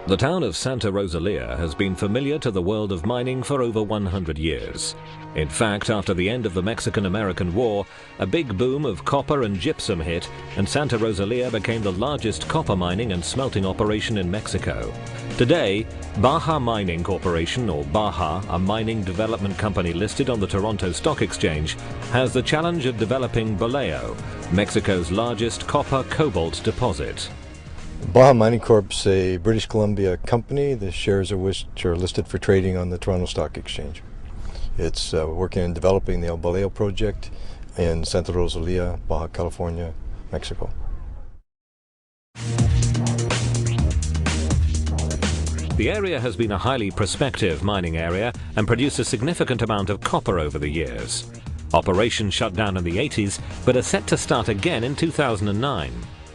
The town of Santa Rosalia has been familiar to the world of mining for over 100 years. In fact, after the end of the Mexican-American War, a big boom of copper and gypsum hit, and Santa Rosalia became the largest copper mining and smelting operation in Mexico. Today, Baja Mining Corporation, or Baja, a mining development company listed on the Toronto Stock Exchange, has the challenge of developing Boleo, Mexico's largest copper-cobalt deposit. Baja Mining Corp is a British Columbia company, the shares of which are listed for trading on the Toronto Stock Exchange. It's working in developing the El Boleo project in Santa Rosalia, Baja California, Mexico. The area has been a highly prospective mining area and produced a significant amount of copper over the years. Operations shut down in the 80s, but are set to start again in 2009.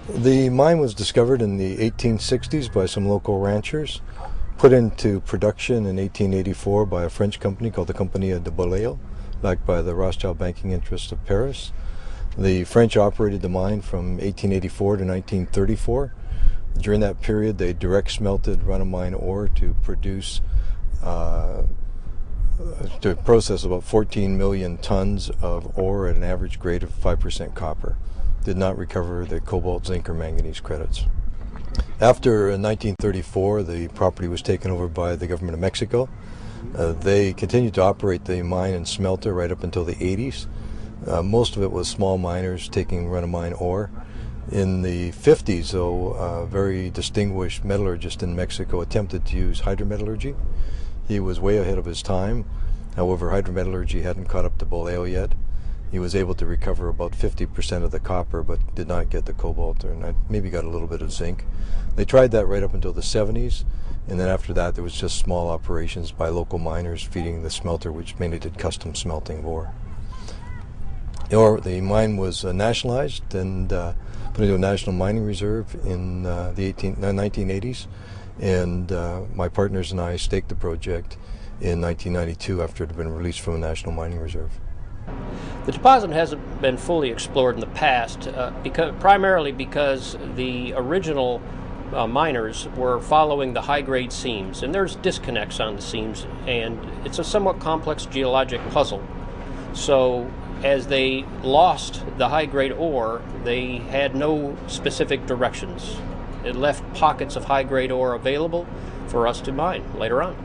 The mine was discovered in the 1860s by some local ranchers, put into production in 1884 by a French company called the Compagnie de Boleo, backed by the Rothschild banking interests of Paris. The French operated the mine from 1884 to 1934. During that period, they direct smelted run-of-mine ore to produce, to process about 14 million tons of ore at an average grade of 5% copper. Did not recover the cobalt, zinc, or manganese credits. After 1934, the property was taken over by the government of Mexico. They continued to operate the mine and smelter right up until the 80s. Most of it was small miners taking run-of-mine ore. In the 50s, though, a very distinguished metallurgist in Mexico attempted to use hydrometallurgy. He was way ahead of his time. However, hydrometallurgy hadn't caught up to Boleo yet. He was able to recover about 50% of the copper, but did not get the cobalt, and maybe got a little bit of zinc. They tried that right up until the 70s, and then after that there was just small operations by local miners feeding the smelter, which mainly did custom smelting of ore. The mine was nationalized and put into a national mining reserve in the 1980s, and my partners and I staked the project in 1992 after it had been released from a national mining reserve. The deposit hasn't been fully explored in the past, primarily because the original miners were following the high-grade seams, and there's disconnects on the seams, and it's a somewhat complex geologic puzzle. So as they lost the high-grade ore, they had no specific directions. It left pockets of high-grade ore available for us to mine later on.